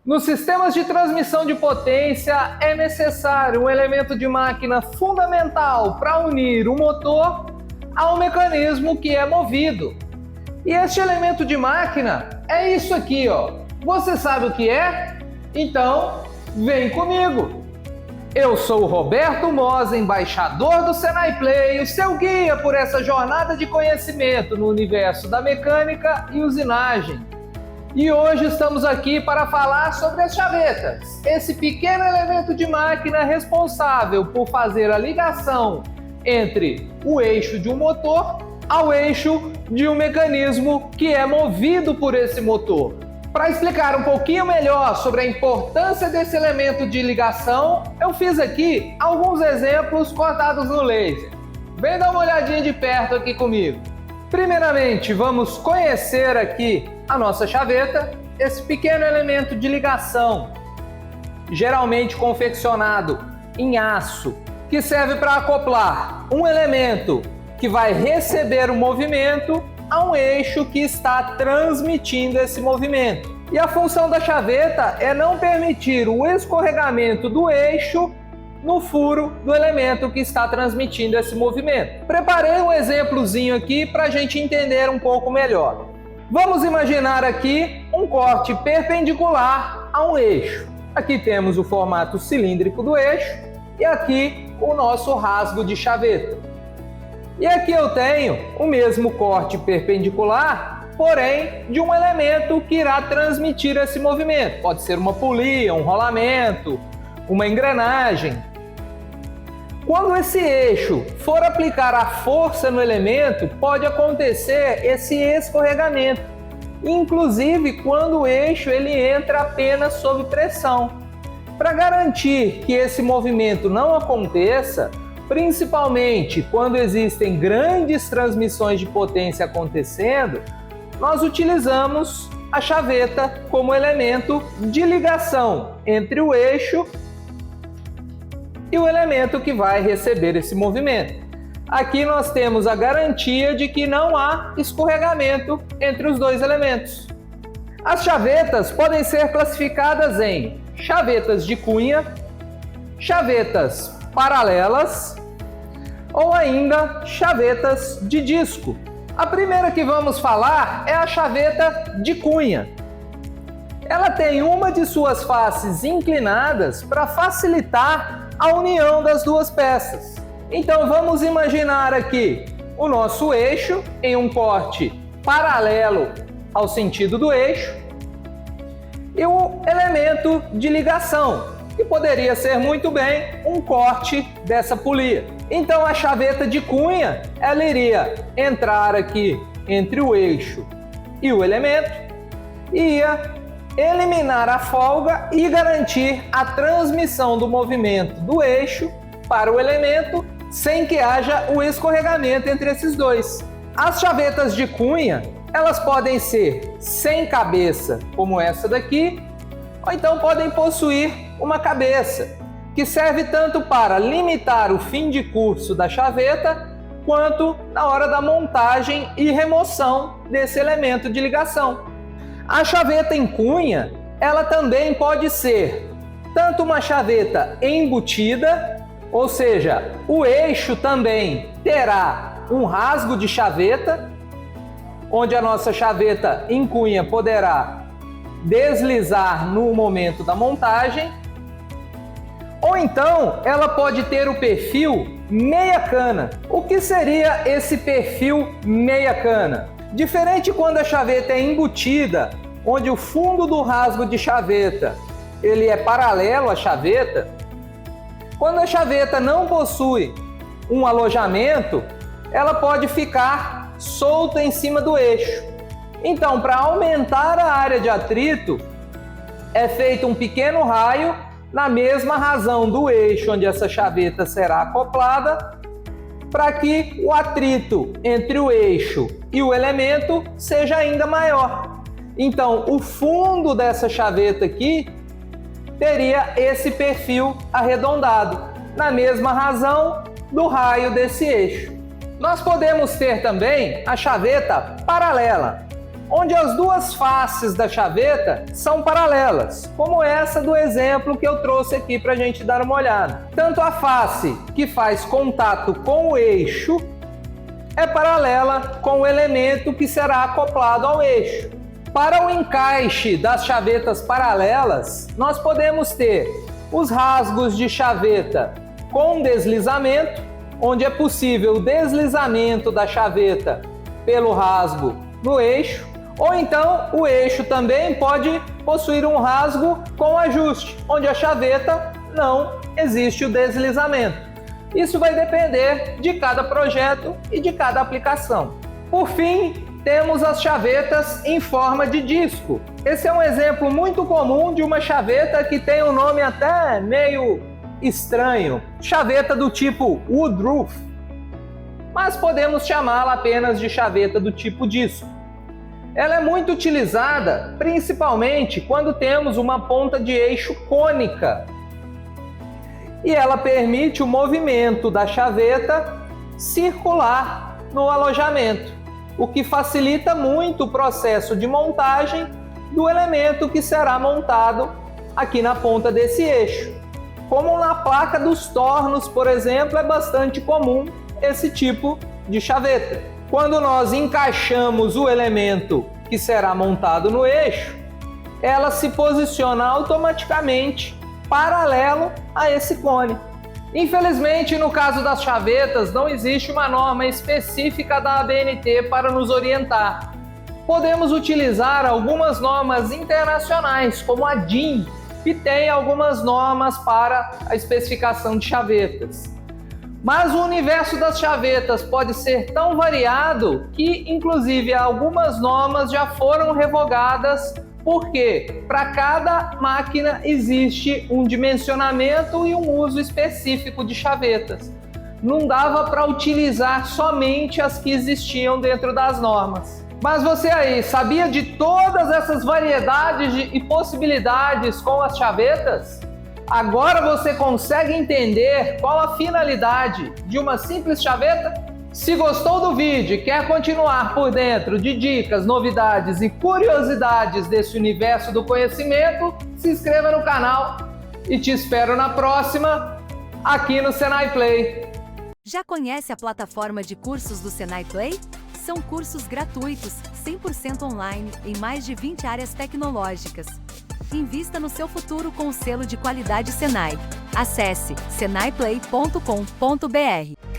Nos sistemas de transmissão de potência, é necessário um elemento de máquina fundamental para unir o motor ao mecanismo que é movido. E este elemento de máquina é isso aqui, ó. Você sabe o que é? Então, vem comigo! Eu sou o Roberto Mosa, embaixador do Senai Play, o seu guia por essa jornada de conhecimento no universo da mecânica e usinagem. E hoje estamos aqui para falar sobre as chavetas, esse pequeno elemento de máquina responsável por fazer a ligação entre o eixo de um motor ao eixo de um mecanismo que é movido por esse motor. Para explicar um pouquinho melhor sobre a importância desse elemento de ligação, eu fiz aqui alguns exemplos cortados no laser. Vem dar uma olhadinha de perto aqui comigo. Primeiramente, vamos conhecer aqui a nossa chaveta, esse pequeno elemento de ligação, geralmente confeccionado em aço, que serve para acoplar um elemento que vai receber o movimento a um eixo que está transmitindo esse movimento. E a função da chaveta é não permitir o escorregamento do eixo no furo do elemento que está transmitindo esse movimento. Preparei um exemplozinho aqui para a gente entender um pouco melhor. Vamos imaginar aqui um corte perpendicular a um eixo. Aqui temos o formato cilíndrico do eixo e aqui o nosso rasgo de chaveta. E aqui eu tenho o mesmo corte perpendicular, porém de um elemento que irá transmitir esse movimento. Pode ser uma polia, um rolamento, uma engrenagem. Quando esse eixo for aplicar a força no elemento, pode acontecer esse escorregamento, inclusive quando o eixo ele entra apenas sob pressão. Para garantir que esse movimento não aconteça, principalmente quando existem grandes transmissões de potência acontecendo, nós utilizamos a chaveta como elemento de ligação entre o eixo e o elemento que vai receber esse movimento. Aqui nós temos a garantia de que não há escorregamento entre os dois elementos. As chavetas podem ser classificadas em chavetas de cunha, chavetas paralelas ou ainda chavetas de disco. A primeira que vamos falar é a chaveta de cunha. Ela tem uma de suas faces inclinadas para facilitar a união das duas peças. Então vamos imaginar aqui o nosso eixo em um corte paralelo ao sentido do eixo e o elemento de ligação, que poderia ser muito bem um corte dessa polia. Então a chaveta de cunha, ela iria entrar aqui entre o eixo e o elemento e ia eliminar a folga e garantir a transmissão do movimento do eixo para o elemento sem que haja o escorregamento entre esses dois. As chavetas de cunha, elas podem ser sem cabeça, como essa daqui, ou então podem possuir uma cabeça, que serve tanto para limitar o fim de curso da chaveta, quanto na hora da montagem e remoção desse elemento de ligação. A chaveta em cunha, ela também pode ser tanto uma chaveta embutida, ou seja, o eixo também terá um rasgo de chaveta, onde a nossa chaveta em cunha poderá deslizar no momento da montagem, ou então ela pode ter o perfil meia cana. O que seria esse perfil meia cana? Diferente quando a chaveta é embutida, onde o fundo do rasgo de chaveta ele é paralelo à chaveta, quando a chaveta não possui um alojamento, ela pode ficar solta em cima do eixo. Então, para aumentar a área de atrito, é feito um pequeno raio na mesma razão do eixo onde essa chaveta será acoplada, para que o atrito entre o eixo e o elemento seja ainda maior. Então, o fundo dessa chaveta aqui teria esse perfil arredondado, na mesma razão do raio desse eixo. Nós podemos ter também a chaveta paralela, onde as duas faces da chaveta são paralelas, como essa do exemplo que eu trouxe aqui para a gente dar uma olhada. Tanto a face que faz contato com o eixo é paralela com o elemento que será acoplado ao eixo. Para o encaixe das chavetas paralelas, nós podemos ter os rasgos de chaveta com deslizamento, onde é possível o deslizamento da chaveta pelo rasgo no eixo, ou então o eixo também pode possuir um rasgo com ajuste, onde a chaveta não existe o deslizamento. Isso vai depender de cada projeto e de cada aplicação. Por fim, temos as chavetas em forma de disco. Esse é um exemplo muito comum de uma chaveta que tem um nome até meio estranho, chaveta do tipo Woodruff, mas podemos chamá-la apenas de chaveta do tipo disco. Ela é muito utilizada principalmente quando temos uma ponta de eixo cônica, e ela permite o movimento da chaveta circular no alojamento, o que facilita muito o processo de montagem do elemento que será montado aqui na ponta desse eixo. Como na placa dos tornos, por exemplo, é bastante comum esse tipo de chaveta. Quando nós encaixamos o elemento que será montado no eixo, ela se posiciona automaticamente paralelo a esse cone. Infelizmente, no caso das chavetas, não existe uma norma específica da ABNT para nos orientar. Podemos utilizar algumas normas internacionais, como a DIN, que tem algumas normas para a especificação de chavetas. Mas o universo das chavetas pode ser tão variado que, inclusive, algumas normas já foram revogadas, porque para cada máquina existe um dimensionamento e um uso específico de chavetas. Não dava para utilizar somente as que existiam dentro das normas. Mas você aí, sabia de todas essas variedades e possibilidades com as chavetas? Agora você consegue entender qual a finalidade de uma simples chaveta? Se gostou do vídeo e quer continuar por dentro de dicas, novidades e curiosidades desse universo do conhecimento, se inscreva no canal e te espero na próxima, aqui no Senai Play. Já conhece a plataforma de cursos do Senai Play? São cursos gratuitos, 100% online, em mais de 20 áreas tecnológicas. Invista no seu futuro com o selo de qualidade Senai. Acesse senaiplay.com.br.